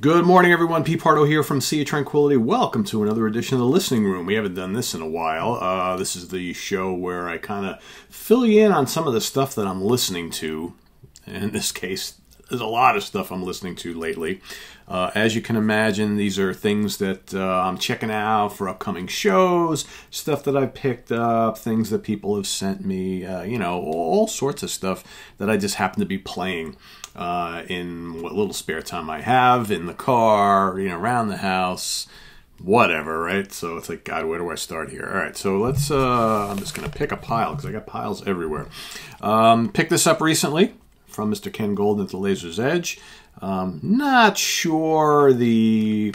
Good morning, everyone. Pete Pardo here from Sea of Tranquility. Welcome to another edition of the Listening Room. We haven't done this in a while. This is the show where I kind of fill you in on some of the stuff that I'm listening to. In this case, there's a lot of stuff I'm listening to lately. As you can imagine, these are things that I'm checking out for upcoming shows, stuff that I've picked up, things that people have sent me, all sorts of stuff that I just happen to be playing in what little spare time I have, in the car, around the house, whatever, right? So it's like, God, where do I start here? All right, so let's, I'm just going to pick a pile because I got piles everywhere. Picked this up recently from Mr. Ken Golden at the Laser's Edge. Not sure the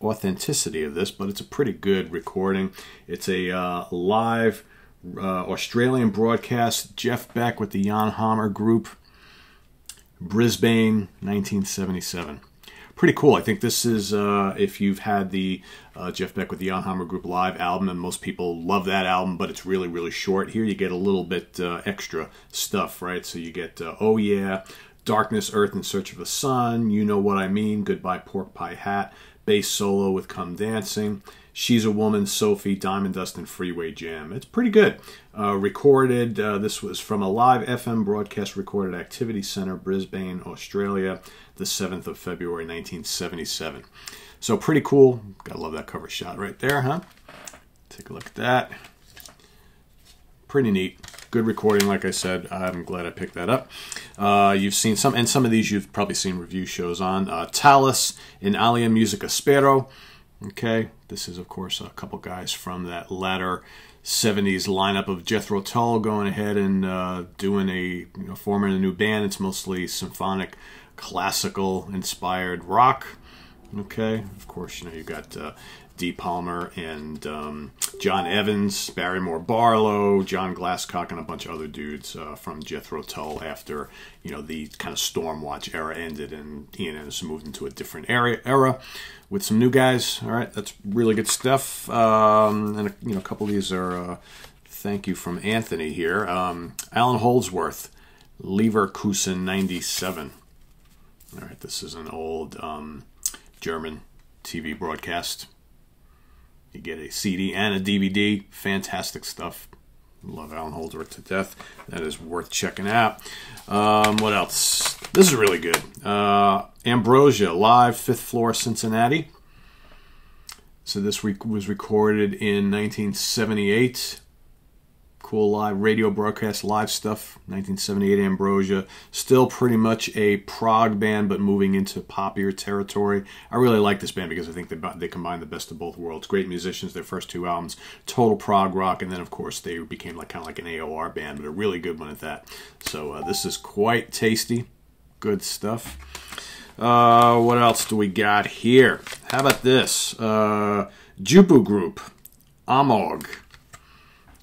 authenticity of this, but it's a pretty good recording. It's a live Australian broadcast. Jeff Beck with the Jan Hammer Group, Brisbane, 1977. Pretty cool. I think this is, if you've had the Jeff Beck with the Jan Hammer Group live album, and most people love that album, but it's really, really short. Here you get a little bit extra stuff, right? So you get, Oh Yeah, Darkness, Earth in Search of a Sun, You Know What I Mean, Goodbye Pork Pie Hat, bass solo with Come Dancing, She's a Woman, Sophie, Diamond Dust, and Freeway Jam. It's pretty good. Recorded, this was from a live FM broadcast recorded at Activity Centre, Brisbane, Australia, the 7th of February, 1977. So pretty cool. Gotta love that cover shot right there, huh? Take a look at that. Pretty neat. Good recording, like I said. I'm glad I picked that up. You've seen some, and some of these you've probably seen review shows on. Talus in Alia Musica Spero. Okay, this is, of course, a couple guys from that latter 70s lineup of Jethro Tull going ahead and doing forming a new band. It's mostly symphonic, classical inspired rock. Okay, of course, you've got Dee Palmer and John Evans, Barrymore Barlow, John Glasscock, and a bunch of other dudes from Jethro Tull after the kind of Stormwatch era ended and Ian Anderson moved into a different era with some new guys. All right, that's really good stuff. And a couple of these are thank you from Anthony here. Alan Holdsworth, Leverkusen 97. All right, this is an old German TV broadcast. You get a CD and a DVD. Fantastic stuff. Love Alan Holdsworth to death. That is worth checking out. What else? This is really good. Ambrosia, live, 5th floor, Cincinnati. So this was recorded in 1978. Cool live radio broadcast, live stuff. 1978 Ambrosia. Still pretty much a prog band, but moving into poppier territory. I really like this band because I think they combine the best of both worlds. Great musicians, their first two albums, total prog rock, and then of course they became kind of like an AOR band, but a really good one at that. So this is quite tasty. Good stuff. What else do we got here? How about this? Jupu Group, Amog.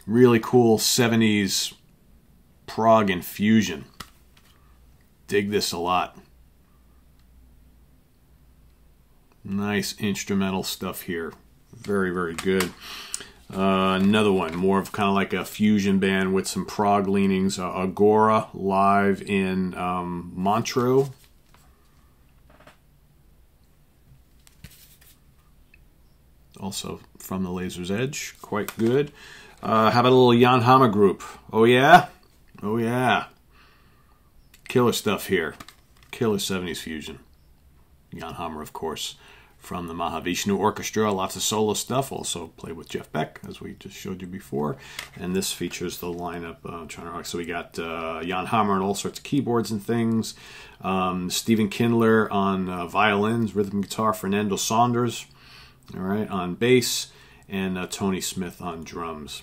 Really cool 70s prog infusion. Dig this a lot. Nice instrumental stuff here. Very, very good. Another one, more of kind of like a fusion band with some prog leanings. Agora, live in Montreux. Also from the Laser's Edge. Quite good. How about a little Jan Hammer Group? Oh yeah? Oh yeah. Killer stuff here. Killer 70s fusion. Jan Hammer, of course, from the Mahavishnu Orchestra. Lots of solo stuff. Also played with Jeff Beck, as we just showed you before. And this features the lineup. So we got Jan Hammer on all sorts of keyboards and things. Stephen Kindler on violins, rhythm guitar. Fernando Saunders, all right, on bass. And Tony Smith on drums.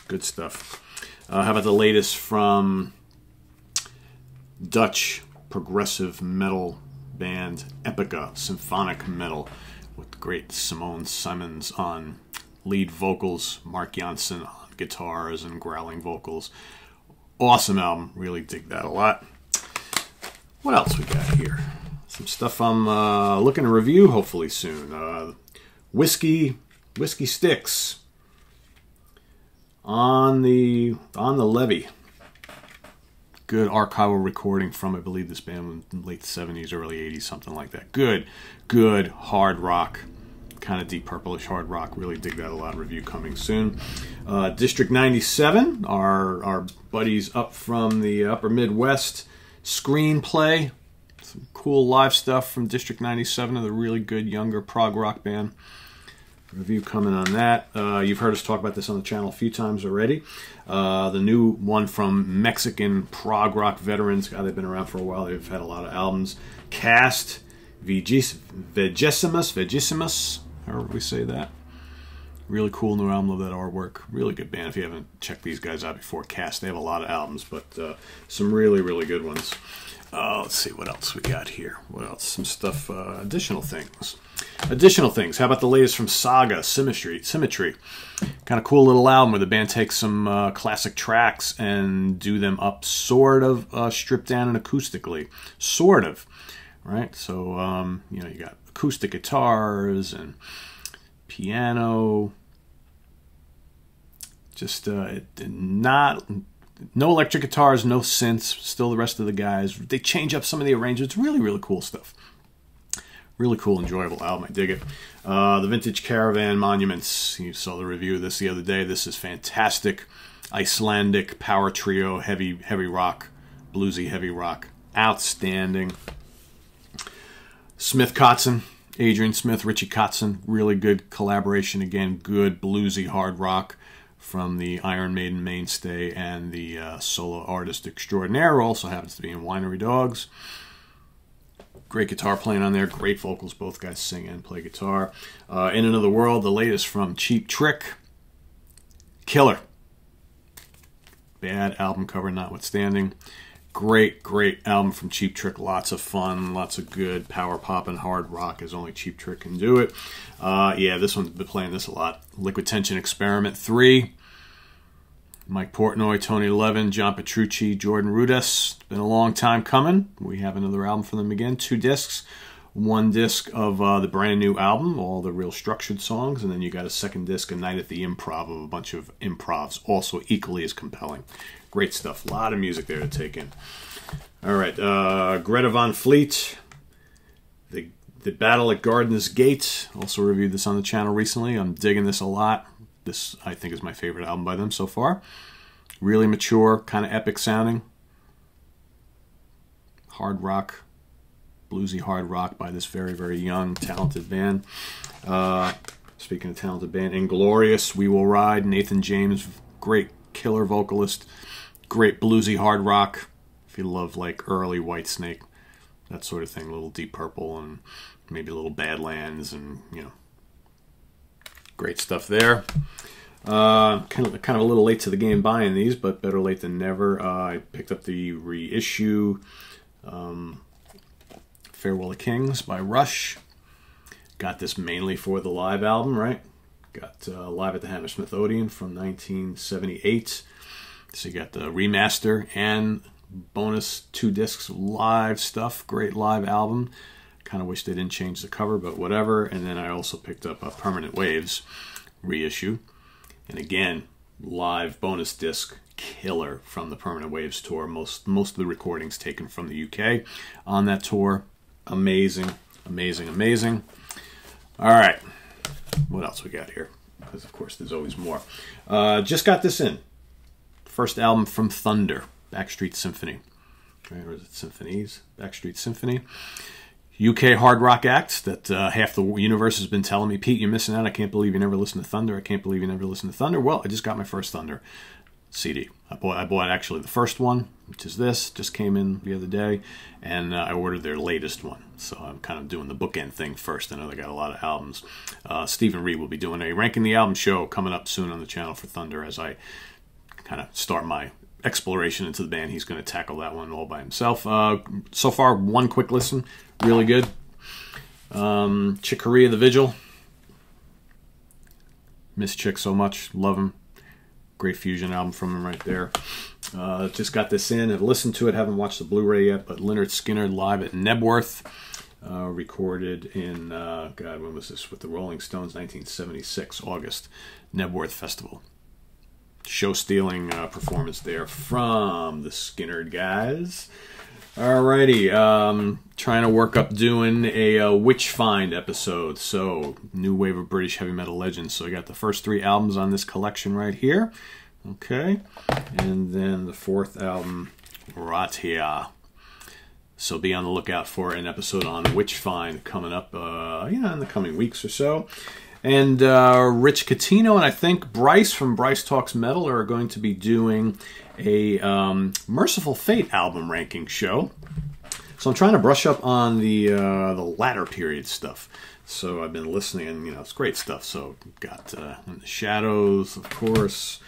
Good stuff. How about the latest from Dutch progressive metal band Epica, symphonic metal, with the great Simone Simons on lead vocals, Mark Janssen on guitars and growling vocals. Awesome album. Really dig that a lot. What else we got here? Some stuff I'm looking to review hopefully soon. Whiskey Sticks on the levee. good archival recording from, I believe, this band in the late 70s, early 80s, something like that. Good hard rock, kind of deep purplish hard rock. Really dig that a lot. Review coming soon. District 97, our buddies up from the upper Midwest. Screenplay, some cool live stuff from District 97, of the really good younger prog rock band. Review coming on that. You've heard us talk about this on the channel a few times already. The new one from Mexican prog rock veterans. God, they've been around for a while. They've had a lot of albums. Cast, Vegesimus, however we say that. Really cool new album. Love that artwork. Really good band. If you haven't checked these guys out before, Cast, they have a lot of albums, but some really, really good ones. Let's see what else we got here. What else? Some stuff, additional things. How about the latest from Saga, Symmetry? Kind of cool little album where the band takes some classic tracks and do them up sort of stripped down and acoustically. Sort of, right? So, you know, you got acoustic guitars and piano. Just no electric guitars, no synths, still the rest of the guys. They change up some of the arrangements. Really, really cool stuff. Really cool, enjoyable album. I dig it. The Vintage Caravan Monuments. You saw the review of this the other day. This is fantastic. Icelandic power trio, heavy rock, bluesy heavy rock. Outstanding. Smith Kotzen, Adrian Smith, Richie Kotzen. Really good collaboration. Again, good bluesy hard rock from the Iron Maiden mainstay and the solo artist extraordinaire, who also happens to be in Winery Dogs. Great guitar playing on there, great vocals. Both guys sing and play guitar. In Another World, the latest from Cheap Trick. Killer. Bad album cover notwithstanding. Great album from Cheap Trick. Lots of fun, lots of good power pop and hard rock, as only Cheap Trick can do it. Yeah, this one's been playing this a lot. Liquid Tension Experiment 3. Mike Portnoy, Tony Levin, John Petrucci, Jordan Rudess. It's been a long time coming. We have another album from them again. 2 discs. 1 disc of the brand new album, all the real structured songs, and then you got a 2nd disc, A Night at the Improv, of a bunch of improvs, also equally as compelling. Great stuff. A lot of music there to take in. All right, Greta Van Fleet, the Battle at Garden's Gate. Also reviewed this on the channel recently. I'm digging this a lot. This, I think, is my favorite album by them so far. Really mature, kind of epic sounding. Hard rock, bluesy hard rock by this very, very young, talented band. Speaking of talented band, Inglorious, We Will Ride, Nathan James, great killer vocalist. Great bluesy hard rock. If you love like early Whitesnake, that sort of thing, a little Deep Purple and maybe a little Badlands, and you know, great stuff there. Kind of a little late to the game buying these, but better late than never. I picked up the reissue Farewell to Kings by Rush. Got this mainly for the live album, right? Got Live at the Hammersmith Odeon from 1978. So you got the remaster and bonus 2 discs of live stuff. Great live album. Kind of wish they didn't change the cover, but whatever. And then I also picked up a Permanent Waves reissue. And again, live bonus disc, killer from the Permanent Waves tour. Most of the recordings taken from the UK on that tour. Amazing, amazing, amazing. All right, what else we got here? Because of course there's always more. Just got this in. First album from Thunder, Backstreet Symphony. Right, or is it Symphonies? Backstreet Symphony. UK hard rock act that half the universe has been telling me, Pete, you're missing out. I can't believe you never listened to Thunder. I can't believe you never listened to Thunder. Well, I just got my first Thunder CD. I bought actually the first one, which is this. Just came in the other day, and I ordered their latest one. So I'm kind of doing the bookend thing first. I know they got a lot of albums. Stephen Reed will be doing a Ranking the Album show coming up soon on the channel for Thunder as I kind of start my exploration into the band. He's going to tackle that one all by himself. So far, 1 quick listen. Really good. Chick Corea, The Vigil. Miss Chick so much. Love him. Great fusion album from him right there. Just got this in. I've listened to it. Haven't watched the Blu-ray yet. But Lynyrd Skynyrd live at Nebworth. Recorded in, God, when was this? With the Rolling Stones, 1976, August. Nebworth Festival. show-stealing performance there from the Skinnerd guys. Alrighty, trying to work up doing a Witch Find episode. So, new wave of British heavy metal legends. So I got the first 3 albums on this collection right here. Okay, and then the 4th album right here. So be on the lookout for an episode on Witch Find coming up, in the coming weeks or so. And Rich Catino and I think Bryce from Bryce Talks Metal are going to be doing a Merciful Fate album ranking show. So I'm trying to brush up on the latter period stuff. So I've been listening, and it's great stuff. So got In the Shadows, of course.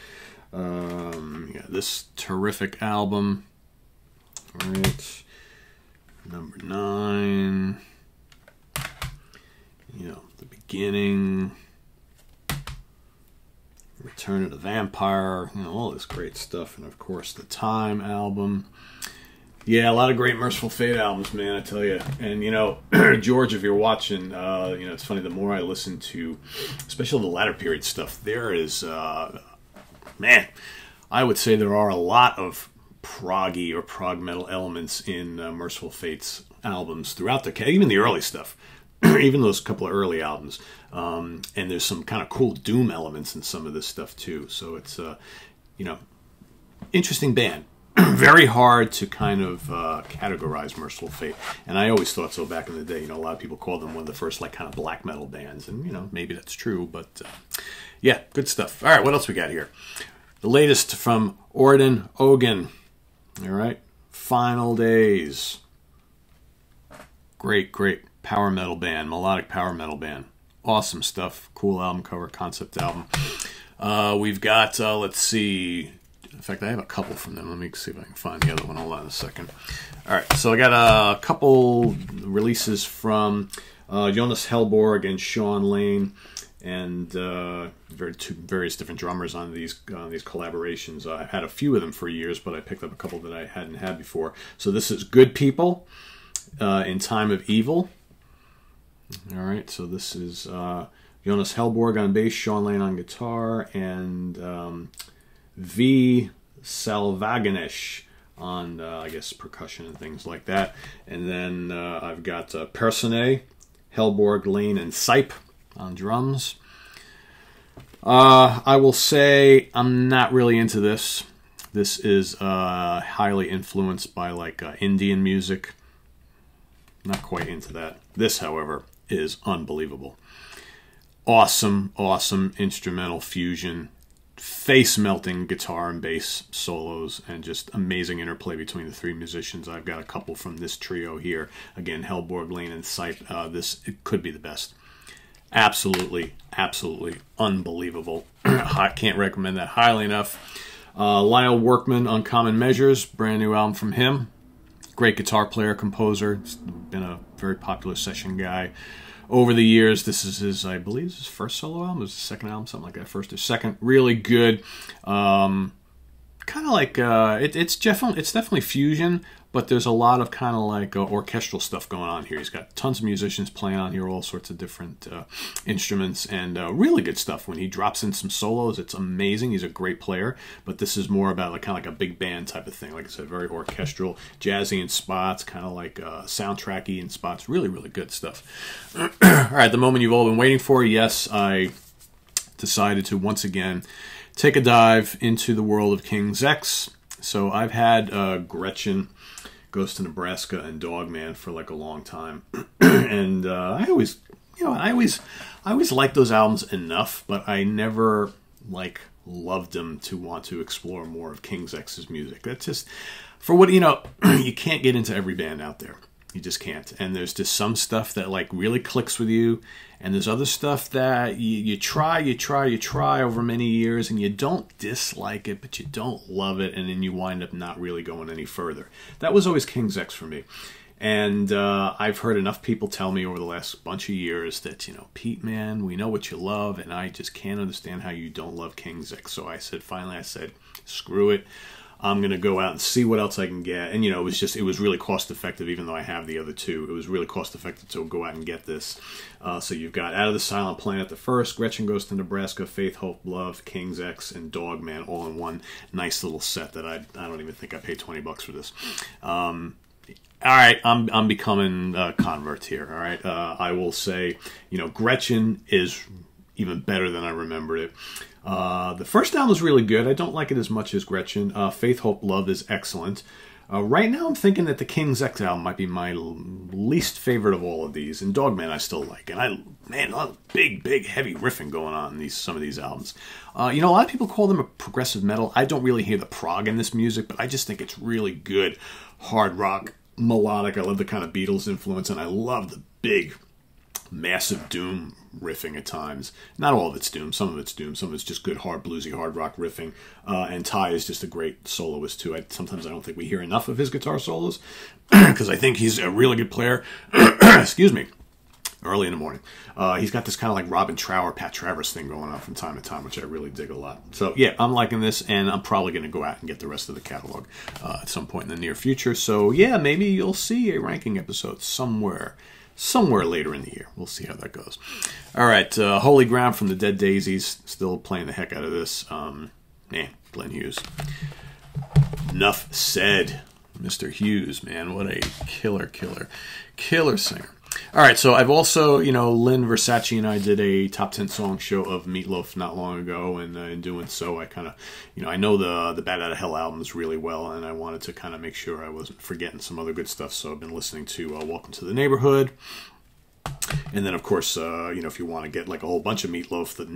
This terrific album. All right. Number 9, The Beginning, Return of the Vampire, all this great stuff, and of course the Time album. Yeah, a lot of great Merciful Fate albums, man, I tell you. And George, if you're watching, it's funny, the more I listen to, especially the latter period stuff, there is, man, I would say there are a lot of proggy or prog metal elements in Merciful Fate's albums throughout even the early stuff, even those couple of early albums. And there's some kind of cool doom elements in some of this stuff too. So it's interesting band. Very hard to kind of categorize Merciful Fate, and I always thought so back in the day. A lot of people called them one of the first kind of black metal bands, and maybe that's true, but yeah, good stuff. All right, what else we got here? The latest from Orden Ogan. All right, Final Days. Great power metal band, melodic power metal band. Awesome stuff. Cool album cover, concept album. We've got, let's see. In fact, I have a couple from them. Let me see if I can find the other one. Hold on a second. All right, so I got a couple releases from Jonas Hellborg and Sean Lane, and various different drummers on these collaborations. I had a few of them for years, but I picked up a couple that I hadn't had before. So this is Good People in Time of Evil. All right, so this is Jonas Hellborg on bass, Sean Lane on guitar, and V. Salvaganesh on, I guess, percussion and things like that. And then I've got Persone, Hellborg, Lane, and Sipe on drums. I will say I'm not really into this. This is highly influenced by Indian music. Not quite into that. This, however, is unbelievable. Awesome instrumental fusion, face-melting guitar and bass solos, and just amazing interplay between the 3 musicians. I've got a couple from this trio here. Again, Hellborg, Lane, and Sipe. It could be the best. Absolutely unbelievable. I can't recommend that highly enough. Lyle Workman, Uncommon Measures, brand new album from him. Great guitar player, composer. He's been a very popular session guy over the years. This is his, I believe, his first solo album. It was his second album, something like that. First or second. Really good. Kind of like it's definitely fusion, but there's a lot of kind of orchestral stuff going on here. He's got tons of musicians playing on here, all sorts of different instruments, and really good stuff. When he drops in some solos, it's amazing. He's a great player, but this is more about kind of like a big band type of thing. Like I said, very orchestral, jazzy in spots, kind of like soundtracky in spots. Really good stuff. All right, the moment you've all been waiting for. Yes, I decided to once again take a dive into the world of King's X. So I've had Gretchen, Goes to Nebraska, and Dogman for a long time, and I always liked those albums enough, but I never loved them to want to explore more of King's X's music. That's just for what you can't get into every band out there. You just can't. And there's just some stuff that really clicks with you, and there's other stuff that you try over many years, and you don't dislike it, but you don't love it, and then you wind up not really going any further. That was always King's X for me. And I've heard enough people tell me over the last bunch of years that, Pete, man, we know what you love, and I just can't understand how you don't love King's X. So finally I said, screw it. I'm going to go out and see what else I can get. And, it was really cost effective, even though I have the other two. It was really cost effective to go out and get this. So you've got Out of the Silent Planet the first, Gretchen Goes to Nebraska, Faith, Hope, Love, King's X, and Dogman all in one nice little set that I don't even think I paid $20 for this. All right, I'm becoming a convert here. All right, I will say, Gretchen is even better than I remembered it. The first album was really good. I don't like it as much as Gretchen. Faith, Hope, Love is excellent. Right now, I'm thinking that the King's X album might be my least favorite of all of these. And Dogman I still like. And a lot of big, heavy riffing going on in some of these albums. A lot of people call them a progressive metal. I don't really hear the prog in this music, but I just think it's really good hard rock, melodic. I love the kind of Beatles influence, and I love the big, massive doom riffing at times. Not all of it's doom. Some of it's doom. Some of it's just good, hard, bluesy, hard rock riffing. And Ty is just a great soloist, too. Sometimes I don't think we hear enough of his guitar solos because I think he's a really good player. Excuse me. Early in the morning. He's got this kind of like Robin Trower, Pat Travers thing going on from time to time, which I really dig a lot. So, yeah, I'm liking this, and I'm probably going to go out and get the rest of the catalog at some point in the near future. So, yeah, maybe you'll see a ranking episode somewhere later in the year. We'll see how that goes. All right, Holy Ground from the Dead Daisies. Still playing the heck out of this. Glenn Hughes. Enough said. Mr. Hughes, man. What a killer singer. All right, so I've also, Lynn Versace and I did a top 10 song show of Meatloaf not long ago, and in doing so, I kind of, I know the Bad Outta Hell albums really well, and I wanted to kind of make sure I wasn't forgetting some other good stuff, so I've been listening to Welcome to the Neighborhood, and then, of course, if you want to get like a whole bunch of Meatloaf, the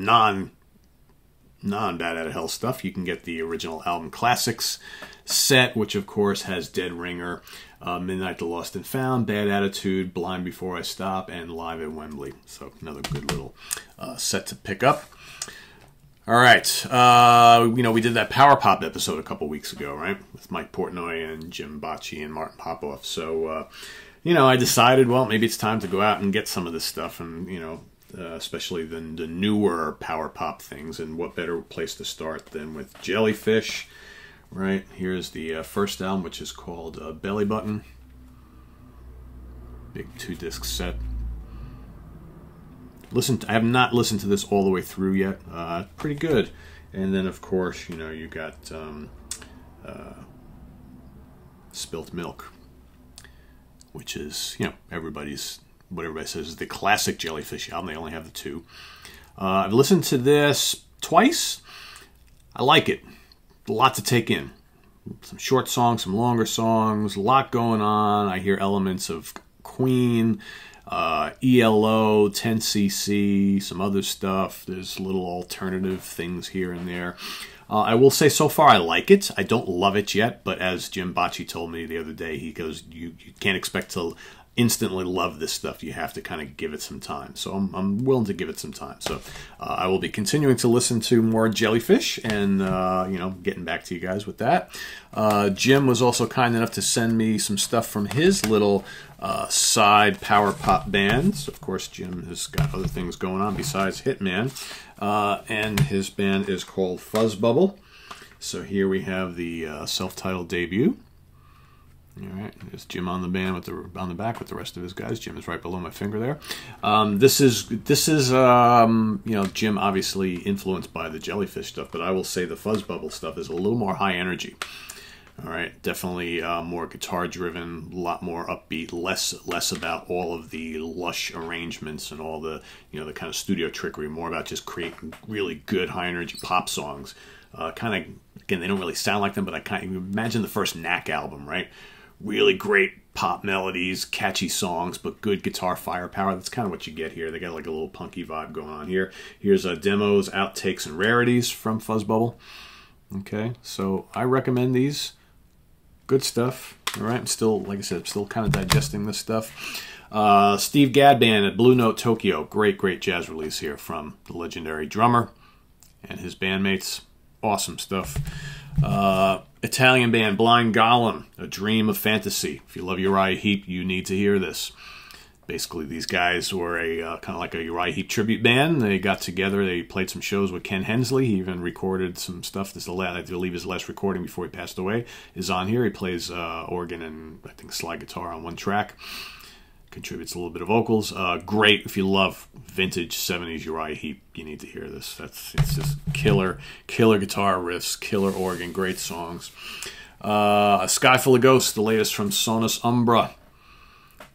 non-Bad Outta Hell stuff, you can get the original album classics set, which of course has Dead Ringer, Midnight the Lost and Found, Bad Attitude, Blind Before I Stop, and Live at Wembley. So another good little set to pick up. All right, we did that Power Pop episode a couple weeks ago, right, with Mike Portnoy and Jim Bocci and Martin Popoff. So I decided, well, maybe it's time to go out and get some of this stuff, and especially the newer power pop things, and what better place to start than with Jellyfish, right? Here's the first album, which is called Belly Button. Big 2-disc set. I have not listened to this all the way through yet. Pretty good. And then, of course, you got Spilt Milk, which is, what everybody says is the classic Jellyfish album. They only have the two. I've listened to this twice. I like it. A lot to take in. Some short songs, some longer songs, a lot going on. I hear elements of Queen, ELO, 10cc, some other stuff. There's little alternative things here and there. I will say so far I like it. I don't love it yet, but as Jim Bocci told me the other day, he goes, you can't expect to instantly love this stuff. You have to kind of give it some time. So I'm willing to give it some time. So I will be continuing to listen to more Jellyfish and, getting back to you guys with that. Jim was also kind enough to send me some stuff from his little side power pop bands. Of course, Jim has got other things going on besides Hitman. And his band is called Fuzz Bubble. So here we have the self-titled debut. All right, there's Jim on the band on the back with the rest of his guys. Jim is right below my finger there. This is Jim obviously influenced by the Jellyfish stuff, but I will say the Fuzz Bubble stuff is a little more high energy. All right, definitely more guitar driven, a lot more upbeat, less about all of the lush arrangements and all the the kind of studio trickery. More about just creating really good high energy pop songs. Kind of again, they don't really sound like them, but I kind of imagine the first Knack album, right? Really great pop melodies, catchy songs, but good guitar firepower. That's kind of what you get here. They got like a little punky vibe going on here. Here's demos, outtakes, and rarities from Fuzz Bubble. Okay, so I recommend these. Good stuff. All right, I'm still, like I said, I'm still kind of digesting this stuff. Steve Gadd Band at Blue Note Tokyo. Great jazz release here from the legendary drummer and his bandmates. Awesome stuff. Italian band Blind Golem, A Dream of Fantasy. If you love Uriah Heep, you need to hear this. Basically, these guys were a kind of like a Uriah Heep tribute band. They got together. They played some shows with Ken Hensley. He even recorded some stuff. This is I believe his last recording before he passed away is on here. He plays organ and I think slide guitar on one track. Contributes a little bit of vocals. Great if you love vintage 70s Uriah Heep. You need to hear this. It's just killer guitar riffs, killer organ, great songs. A Sky Full of Ghosts, the latest from Sonus Umbra,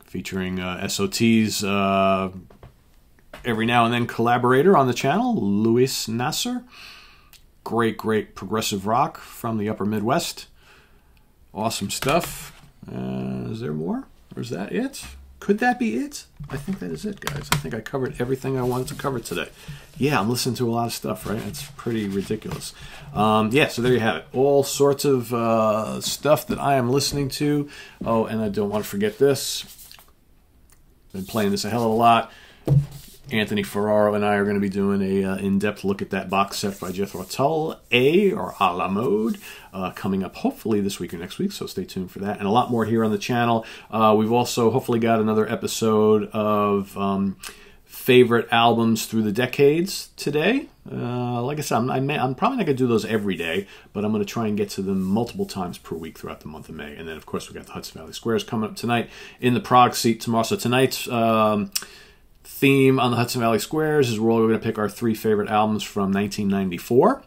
featuring SOT's every now and then collaborator on the channel, Luis Nasser. Great progressive rock from the upper Midwest. Awesome stuff. Is there more? Or is that it? Could that be it? I think that is it, guys. I think I covered everything I wanted to cover today. Yeah, I'm listening to a lot of stuff, right? It's pretty ridiculous. Yeah, so there you have it. All sorts of stuff that I am listening to. Oh, and I don't want to forget this. Been playing this a hell of a lot. Anthony Ferraro and I are going to be doing a in-depth look at that box set by Jethro Tull, or A La Mode, coming up hopefully this week or next week, so stay tuned for that. And a lot more here on the channel. We've also hopefully got another episode of favorite albums through the decades today. Like I said, I'm probably not going to do those every day, but I'm going to try and get to them multiple times per week throughout the month of May. And then, of course, we got the Hudson Valley Squares coming up tonight in the Prague seat tomorrow. So tonight's theme on the Hudson Valley Squares is we're all going to pick our 3 favorite albums from 1994. All right,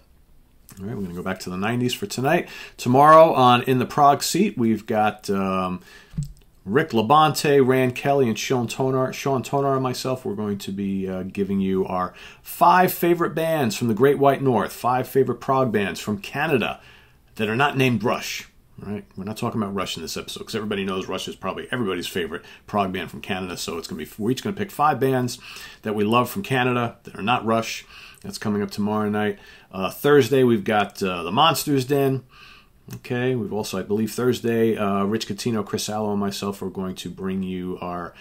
we're going to go back to the 90s for tonight. Tomorrow on In the Prague seat, we've got Rick Labonte, Rand Kelly, and Sean Tonar. Sean Tonar and myself, we're going to be giving you our 5 favorite bands from the Great White North, 5 favorite prog bands from Canada that are not named Rush. Right? We're not talking about Rush in this episode because everybody knows Rush is probably everybody's favorite prog band from Canada. So it's going to be, we're each going to pick 5 bands that we love from Canada that are not Rush. That's coming up tomorrow night. Thursday, we've got The Monsters Den. Okay, we've also, I believe, Thursday, Rich Catino, Chris Allo, and myself are going to bring you our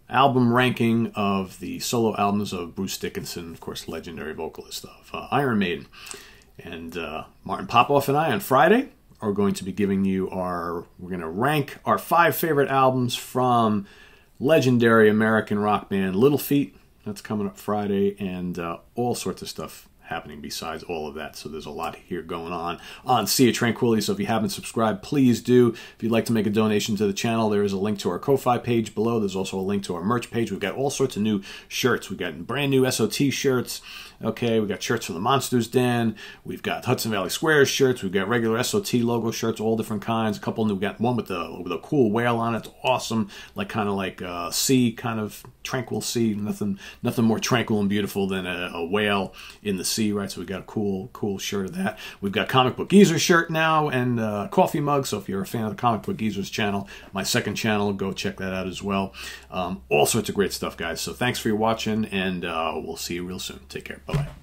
album ranking of the solo albums of Bruce Dickinson, of course, legendary vocalist of Iron Maiden. And Martin Popoff and I on Friday are going to be giving you we're going to rank our 5 favorite albums from legendary American rock band Little Feat. That's coming up Friday, and all sorts of stuff happening besides all of that. So there's a lot here going on Sea of Tranquility. So if you haven't subscribed, please do. If you'd like to make a donation to the channel, there is a link to our Ko-Fi page below. There's also a link to our merch page. We've got all sorts of new shirts. We've got brand new SOT shirts. Okay, we've got shirts from the Monsters Den. We've got Hudson Valley Squares shirts. We've got regular SOT logo shirts, all different kinds. A couple new. We got one with a cool whale on it. It's awesome, kind of like sea, kind of tranquil sea. Nothing more tranquil and beautiful than a whale in the sea, right? So we got a cool shirt of that. We've got Comic Book Geezers shirt now and coffee mug. So if you're a fan of the Comic Book Geezers channel, my second channel, go check that out as well. All sorts of great stuff, guys. So thanks for your watching, and we'll see you real soon. Take care. Bye-bye.